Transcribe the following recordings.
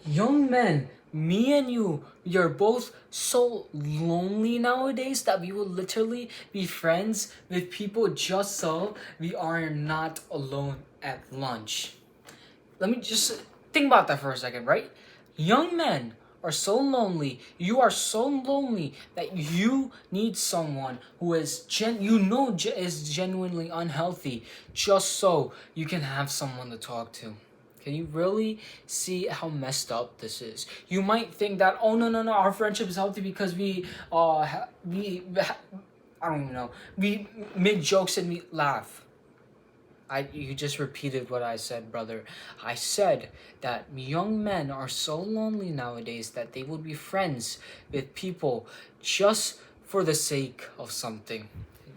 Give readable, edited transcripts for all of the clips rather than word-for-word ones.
Young men, me and you, we are both so lonely nowadays that we will literally be friends with people just so we are not alone at lunch. Let me just think about that for a second, right? Young men are so lonely. You are so lonely that you need someone who is is genuinely unhealthy, just so you can have someone to talk to. Can you really see how messed up this is? You might think that, oh no, our friendship is healthy because I don't even know, we make jokes and we laugh. You just repeated what I said, brother. I said that young men are so lonely nowadays that they would be friends with people just for the sake of something.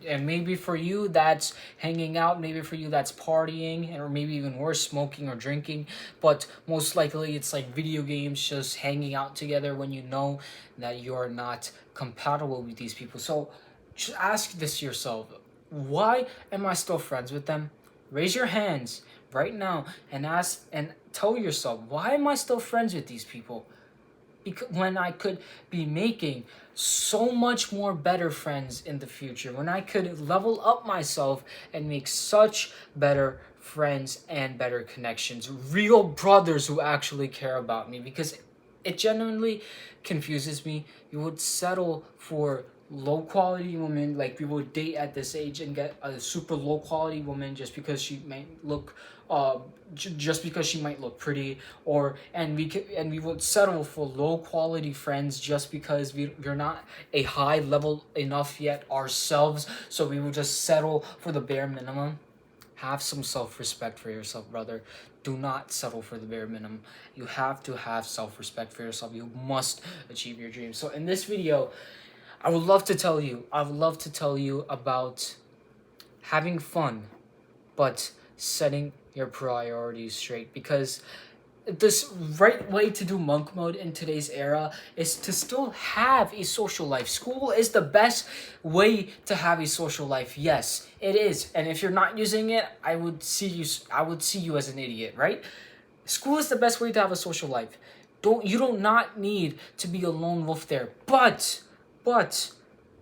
And maybe for you that's hanging out, maybe for you that's partying, or maybe even worse, smoking or drinking. But most likely it's like video games, just hanging out together when you know that you're not compatible with these people. So just ask this yourself: why am I still friends with them? Raise your hands right now and ask and tell yourself, why am I still friends with these people? Because when I could be making so much more better friends in the future, when I could level up myself and make such better friends and better connections, real brothers who actually care about me, because it genuinely confuses me. You would settle for low quality woman, like we would date at this age and get a super low quality woman just because she might look just because she might look pretty, or and we would settle for low quality friends just because we're not a high level enough yet ourselves, so we would just settle for the bare minimum. Have some self-respect for yourself, brother. Do not settle for the bare minimum. You have to have self-respect for yourself. You must achieve your dreams. So in this video, I would love to tell you about having fun, but setting your priorities straight, because this right way to do monk mode in today's era is to still have a social life. School is the best way to have a social life. Yes, it is. And if you're not using it, I would see you as an idiot, right? School is the best way to have a social life. You don't not need to be a lone wolf there. But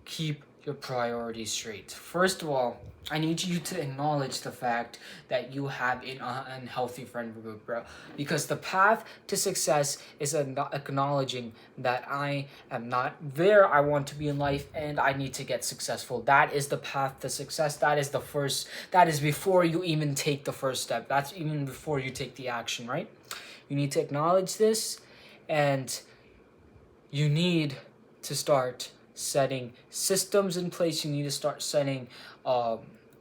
keep your priorities straight. First of all, I need you to acknowledge the fact that you have an unhealthy friend group, bro. Because the path to success is acknowledging that I am not where I want to be in life and I need to get successful. That is the path to success. That is before you even take the first step. That's even before you take the action, right? You need to acknowledge this, and you need to start setting systems in place. You need to start setting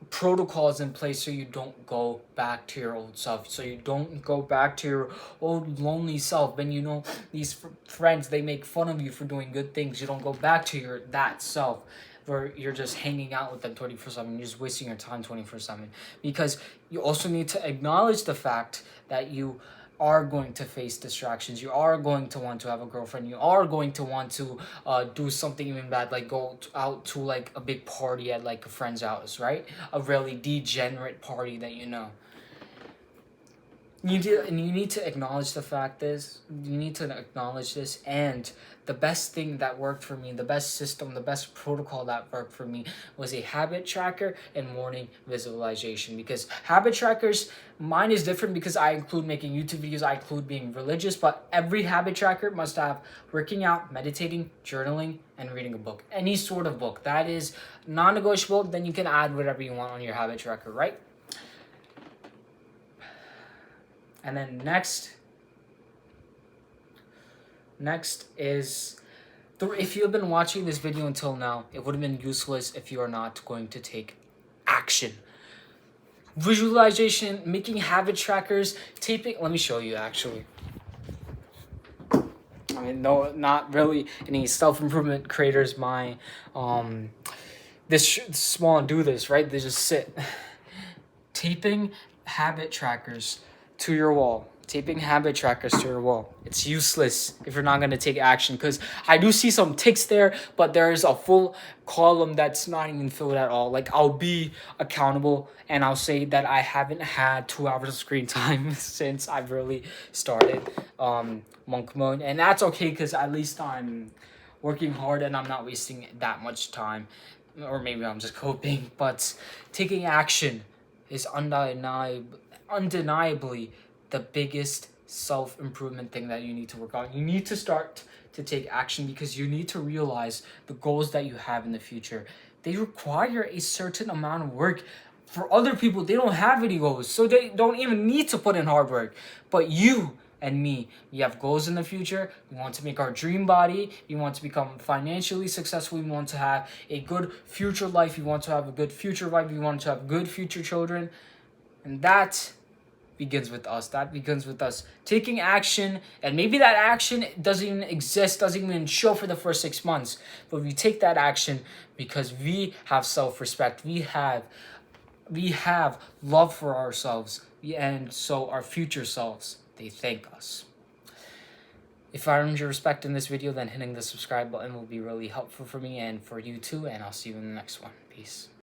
protocols in place so you don't go back to your old self, so you don't go back to your old lonely self. When you know these friends, they make fun of you for doing good things, you don't go back to your that self where you're just hanging out with them 24/7. You're just wasting your time 24/7, because you also need to acknowledge the fact that you are going to face distractions. You are going to want to have a girlfriend. You are going to want to do something even bad, like out to like a big party at like a friend's house, right? A really degenerate party that you know. You need to acknowledge the fact is you need to acknowledge this. And the best thing that worked for me, the best system, the best protocol that worked for me was a habit tracker and morning visualization. Because habit trackers, mine is different because I include making YouTube videos, I include being religious, but every habit tracker must have working out, meditating, journaling, and reading a book. Any sort of book that is non-negotiable. Then you can add whatever you want on your habit tracker, right? And then next is, if you've been watching this video until now, it would have been useless if you are not going to take action. Visualization, making habit trackers, taping. Let me show you actually. I mean, no, not really any self-improvement creators. This small do this, right? They just sit. Taping habit trackers to your wall. taping habit trackers to your wall. It's useless if you're not going to take action, because I do see some ticks there, but there's a full column that's not even filled at all. Like, I'll be accountable and I'll say that I haven't had 2 hours of screen time since I've really started monk mode, and that's okay because at least I'm working hard and I'm not wasting that much time, or maybe I'm just coping. But taking action is undeniably the biggest self-improvement thing that you need to work on. You need to start to take action because you need to realize the goals that you have in the future. They require a certain amount of work. For other people, they don't have any goals, so they don't even need to put in hard work. But you and me, we have goals in the future. We want to make our dream body. We want to become financially successful. We want to have a good future life. We want to have a good future wife. We want to have good future children. And that begins with us. That begins with us taking action. And maybe that action doesn't even exist, doesn't even show for the first 6 months. But we take that action because we have self-respect. We have love for ourselves. And so our future selves, they thank us. If I earned your respect in this video, then hitting the subscribe button will be really helpful for me and for you too. And I'll see you in the next one. Peace.